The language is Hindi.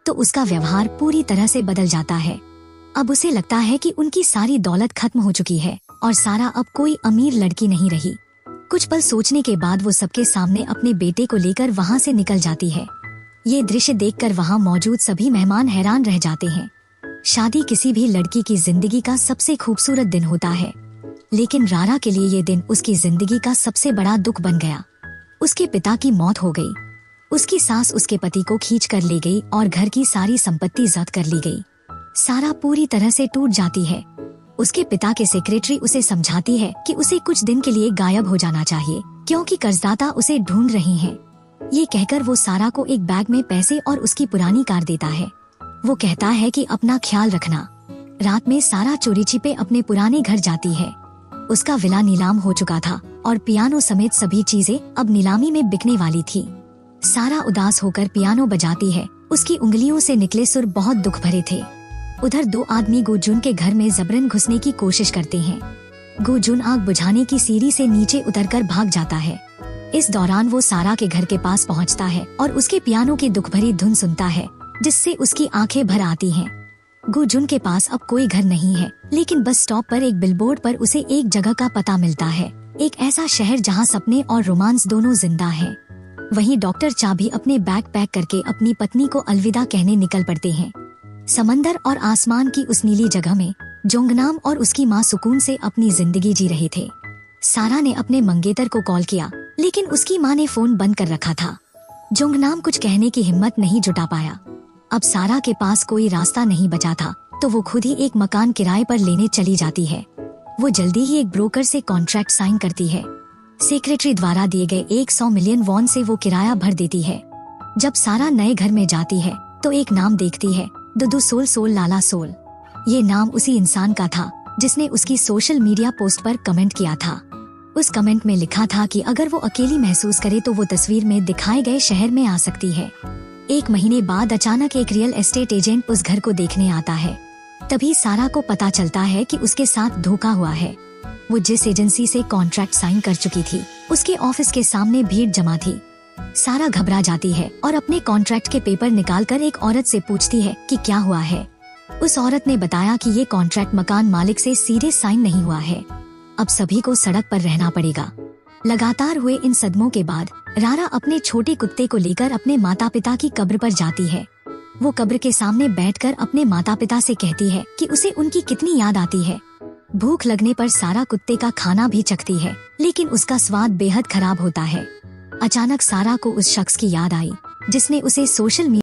तो उसका व्यवहार पूरी तरह से बदल जाता है। अब उसे लगता है कि उनकी सारी दौलत खत्म हो चुकी है और सारा अब कोई अमीर लड़की नहीं रही। कुछ पल सोचने के बाद वो सबके सामने अपने बेटे को लेकर वहाँ से निकल जाती है। ये दृश्य देखकर वहाँ मौजूद सभी मेहमान हैरान रह जाते हैं। शादी किसी भी लड़की की जिंदगी का सबसे खूबसूरत दिन होता है, लेकिन रारा के लिए ये दिन उसकी जिंदगी का सबसे बड़ा दुख बन गया। उसके पिता की मौत हो गई, उसकी सास उसके पति को खींच कर ले गई और घर की सारी संपत्ति जब्त कर ली गई। सारा पूरी तरह से टूट जाती है। उसके पिता के सेक्रेटरी उसे समझाती है कि उसे कुछ दिन के लिए गायब हो जाना चाहिए क्योंकि कर्जदाता उसे ढूंढ रहे हैं। ये कहकर वो सारा को एक बैग में पैसे और उसकी पुरानी कार देता है। वो कहता है कि अपना ख्याल रखना। रात में सारा चोरी छिपे अपने पुराने घर जाती है। उसका विला नीलाम हो चुका था और पियानो समेत सभी चीजें अब नीलामी में बिकने वाली थी। सारा उदास होकर पियानो बजाती है। उसकी उंगलियों से निकले सुर बहुत दुख भरे थे। उधर दो आदमी गुजुन के घर में जबरन घुसने की कोशिश करते हैं। गुजुन आग बुझाने की सीढ़ी से नीचे उतरकर भाग जाता है। इस दौरान वो सारा के घर के पास पहुंचता है और उसके पियानो की दुख भरी धुन सुनता है, जिससे उसकी आंखें भर आती हैं। गुजुन के पास अब कोई घर नहीं है, लेकिन बस स्टॉप पर एक बिलबोर्ड पर उसे एक जगह का पता मिलता है, एक ऐसा शहर जहां सपने और रोमांस दोनों जिंदा हैं। वहीं डॉक्टर चाबी अपने बैग पैक करके अपनी पत्नी को अलविदा कहने निकल पड़ते हैं। समंदर और आसमान की उस नीली जगह में जोंगनाम और उसकी माँ सुकून से अपनी जिंदगी जी रहे थे। सारा ने अपने मंगेतर को कॉल किया, लेकिन उसकी माँ ने फोन बंद कर रखा था। जोंगनाम कुछ कहने की हिम्मत नहीं जुटा पाया। अब सारा के पास कोई रास्ता नहीं बचा था, तो वो खुद ही एक मकान किराए पर लेने चली जाती है। वो जल्दी ही एक ब्रोकर से कॉन्ट्रैक्ट साइन करती है। सेक्रेटरी द्वारा दिए गए 100 मिलियन वॉन से वो किराया भर देती है। जब सारा नए घर में जाती है तो एक नाम देखती है, दुदू सोल सोल लाला सोल। ये नाम उसी इंसान का था जिसने उसकी सोशल मीडिया पोस्ट पर कमेंट किया था। उस कमेंट में लिखा था कि अगर वो अकेली महसूस करे तो वो तस्वीर में दिखाए गए शहर में आ सकती है। 1 महीने बाद अचानक एक रियल एस्टेट एजेंट उस घर को देखने आता है। तभी सारा को पता चलता है कि उसके साथ धोखा हुआ है। वो जिस एजेंसी से कॉन्ट्रैक्ट साइन कर चुकी थी, उसके ऑफिस के सामने भीड़ जमा थी। सारा घबरा जाती है और अपने कॉन्ट्रैक्ट के पेपर निकालकर एक औरत से पूछती है कि क्या हुआ है। उस औरत ने बताया कि ये कॉन्ट्रैक्ट मकान मालिक से सीधे साइन नहीं हुआ है। अब सभी को सड़क पर रहना पड़ेगा। लगातार हुए इन सदमों के बाद रारा अपने छोटे कुत्ते को लेकर अपने माता पिता की कब्र पर जाती है। वो कब्र के सामने बैठकर अपने माता पिता से कहती है कि उसे उनकी कितनी याद आती है। भूख लगने पर सारा कुत्ते का खाना भी चखती है, लेकिन उसका स्वाद बेहद खराब होता है। अचानक सारा को उस शख्स की याद आई जिसने उसे सोशल मीडिया